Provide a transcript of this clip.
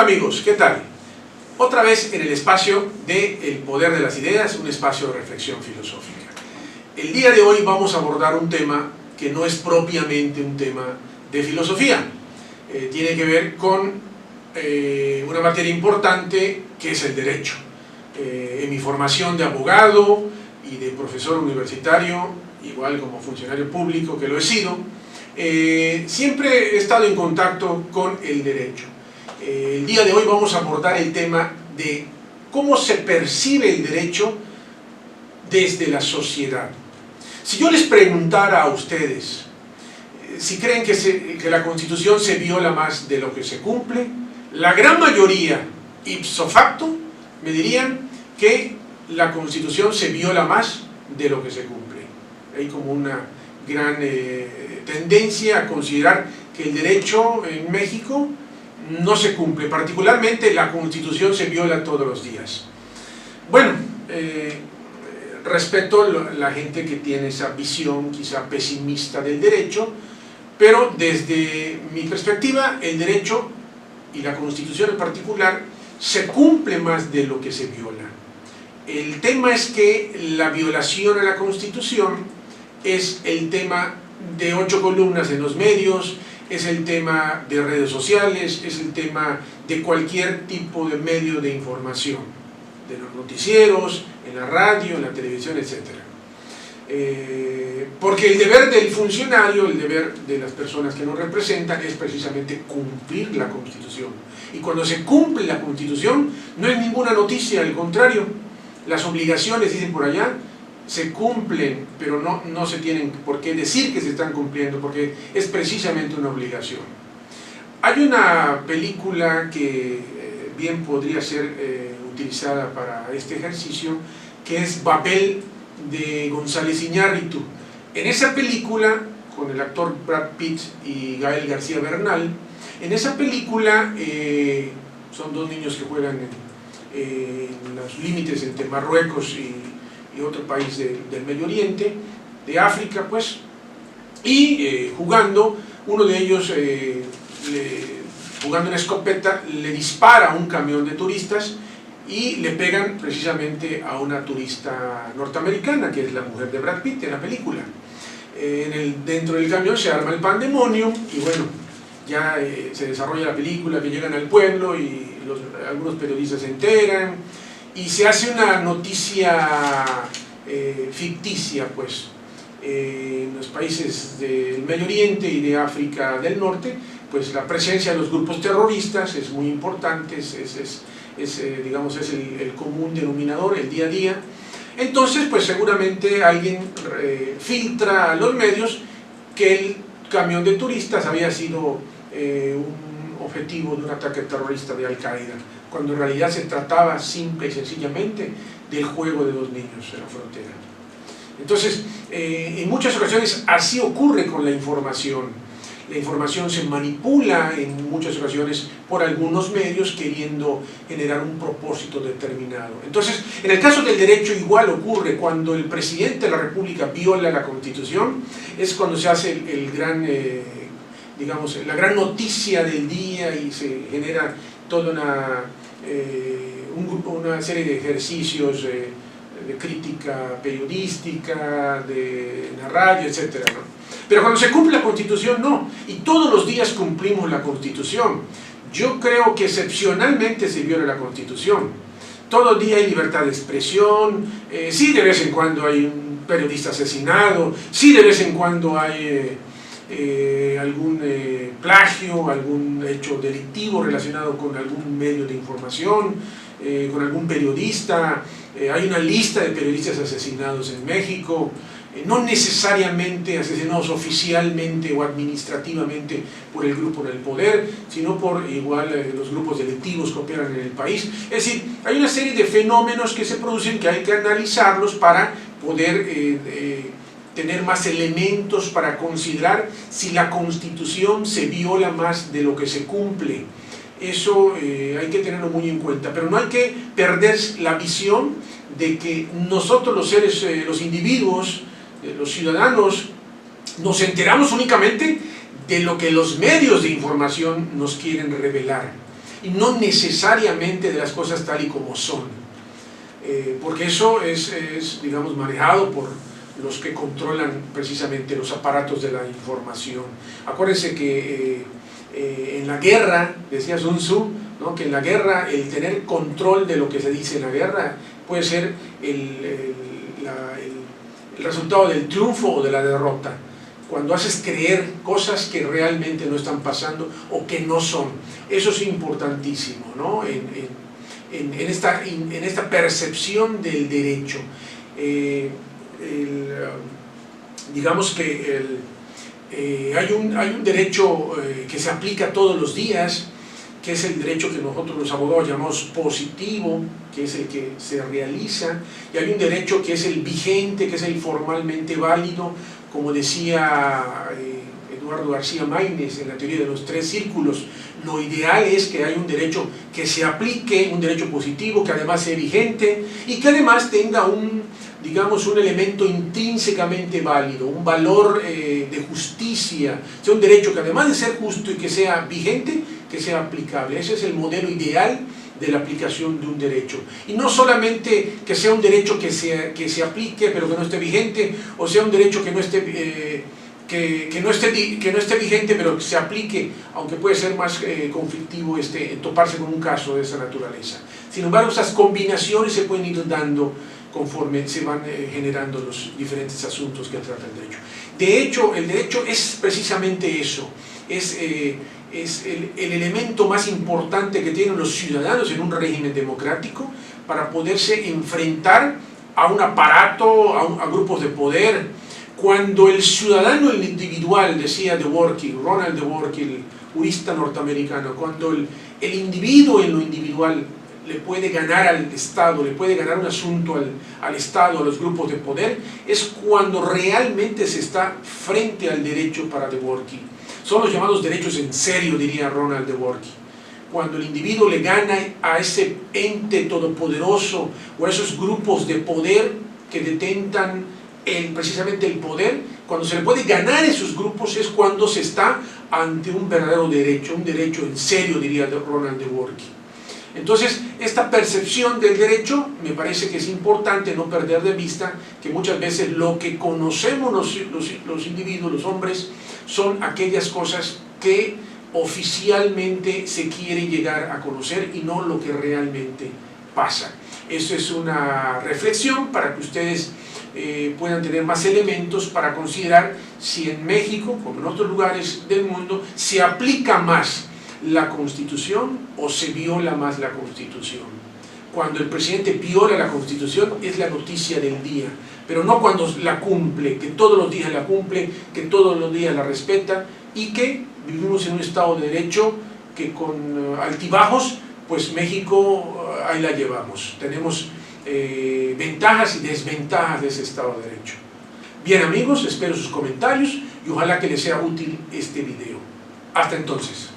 amigos, ¿qué tal? Otra vez en el espacio de El Poder de las Ideas, un espacio de reflexión filosófica. El día de hoy vamos a abordar un tema que no es propiamente un tema de filosofía. Tiene que ver con una materia importante que es el derecho. En mi formación de abogado y de profesor universitario, igual como funcionario público que lo he sido, siempre he estado en contacto con el derecho. El día de hoy vamos a abordar el tema de cómo se percibe el derecho desde la sociedad. Si yo les preguntara a ustedes si creen que la Constitución se viola más de lo que se cumple, la gran mayoría, ipso facto, me dirían que la Constitución se viola más de lo que se cumple. Hay como una gran tendencia a considerar que el derecho en México no se cumple, particularmente la Constitución se viola todos los días. Bueno, respeto la gente que tiene esa visión quizá pesimista del derecho, pero desde mi perspectiva el derecho y la Constitución en particular se cumple más de lo que se viola. El tema es que la violación a la Constitución es el tema de 8 columnas en los medios, es el tema de redes sociales, es el tema de cualquier tipo de medio de información, de los noticieros, en la radio, en la televisión, etc. Porque el deber del funcionario, el deber de las personas que nos representan es precisamente cumplir la Constitución. Y cuando se cumple la Constitución no es ninguna noticia, al contrario, las obligaciones, dicen por allá, se cumplen, pero no se tienen por qué decir que se están cumpliendo, porque es precisamente una obligación. Hay una película que bien podría ser utilizada para este ejercicio, que es Babel, de González Iñárritu. En esa película, con el actor Brad Pitt y Gael García Bernal, en esa película son dos niños que juegan en los límites entre Marruecos y otro país del Medio Oriente, de África, pues, y jugando, uno de ellos, jugando una escopeta, le dispara a un camión de turistas y le pegan precisamente a una turista norteamericana, que es la mujer de Brad Pitt en la película. Dentro del camión se arma el pandemonium y bueno, ya se desarrolla la película, que llegan al pueblo y algunos periodistas se enteran, y se hace una noticia ficticia, pues, en los países del Medio Oriente y de África del Norte, pues la presencia de los grupos terroristas es muy importante, digamos, es el común denominador, el día a día. Entonces, pues seguramente alguien filtra a los medios que el camión de turistas había sido un objetivo de un ataque terrorista de Al-Qaeda, cuando en realidad se trataba simple y sencillamente del juego de dos niños en la frontera. Entonces, en muchas ocasiones así ocurre con la información. La información se manipula en muchas ocasiones por algunos medios queriendo generar un propósito determinado. Entonces, en el caso del derecho igual ocurre. Cuando el presidente de la República viola la Constitución, es cuando se hace digamos, la gran noticia del día y se genera toda una serie de ejercicios de crítica periodística, en la radio, etc., ¿no? Pero cuando se cumple la Constitución, no. Y todos los días cumplimos la Constitución. Yo creo que excepcionalmente se viola la Constitución. Todo el día hay libertad de expresión, sí de vez en cuando hay un periodista asesinado, sí de vez en cuando hay algún plagio, algún hecho delictivo relacionado con algún medio de información, con algún periodista. Hay una lista de periodistas asesinados en México, no necesariamente asesinados oficialmente o administrativamente por el grupo del poder, sino por igual los grupos delictivos que operan en el país. Es decir, hay una serie de fenómenos que se producen que hay que analizarlos para poder tener más elementos para considerar si la Constitución se viola más de lo que se cumple. Eso hay que tenerlo muy en cuenta, pero no hay que perder la visión de que nosotros los seres, los individuos, los ciudadanos, nos enteramos únicamente de lo que los medios de información nos quieren revelar. y no necesariamente de las cosas tal y como son, porque eso es, digamos, manejado por los que controlan precisamente los aparatos de la información. Acuérdense que en la guerra, decía Sun Tzu, ¿no?, que en la guerra el tener control de lo que se dice en la guerra puede ser el resultado del triunfo o de la derrota. Cuando haces creer cosas que realmente no están pasando o que no son. Eso es importantísimo, ¿no?, en esta percepción del derecho. Digamos que hay un derecho que se aplica todos los días, que es el derecho que nosotros los abogados llamamos positivo, que es el que se realiza, y hay un derecho que es el vigente, que es el formalmente válido, como decía Eduardo García Maínez en la teoría de los 3 círculos. Lo ideal es que haya un derecho que se aplique, un derecho positivo, que además sea vigente y que además tenga digamos, un elemento intrínsecamente válido, un valor de justicia, sea un derecho que además de ser justo y que sea vigente, que sea aplicable. Ese es el modelo ideal de la aplicación de un derecho. Y no solamente que sea un derecho que se aplique pero que no esté vigente, o sea un derecho que no esté vigente pero que se aplique, aunque puede ser más conflictivo toparse con un caso de esa naturaleza. Sin embargo, esas combinaciones se pueden ir dando conforme se van generando los diferentes asuntos que trata el derecho. De hecho, el derecho es precisamente eso, es el elemento más importante que tienen los ciudadanos en un régimen democrático para poderse enfrentar a un aparato, a grupos de poder. Cuando el ciudadano, el individual, decía Ronald Dworkin, el jurista norteamericano, cuando el individuo en lo individual le puede ganar al Estado, le puede ganar un asunto al Estado, a los grupos de poder, es cuando realmente se está frente al derecho para Dworkin. Son los llamados derechos en serio, diría Ronald Dworkin. Cuando el individuo le gana a ese ente todopoderoso o a esos grupos de poder que detentan precisamente el poder, cuando se le puede ganar a esos grupos es cuando se está ante un verdadero derecho, un derecho en serio, diría Ronald Dworkin. Entonces, esta percepción del derecho me parece que es importante no perder de vista que muchas veces lo que conocemos los individuos, los hombres, son aquellas cosas que oficialmente se quiere llegar a conocer y no lo que realmente pasa. Eso es una reflexión para que ustedes puedan tener más elementos para considerar si en México, como en otros lugares del mundo, se aplica más la Constitución o se viola más la Constitución. Cuando el presidente viola la Constitución es la noticia del día, pero no cuando la cumple, que todos los días la cumple, que todos los días la respeta y que vivimos en un Estado de Derecho que con altibajos, pues México ahí la llevamos. Tenemos ventajas y desventajas de ese Estado de Derecho. Bien amigos, espero sus comentarios y ojalá que les sea útil este video. Hasta entonces.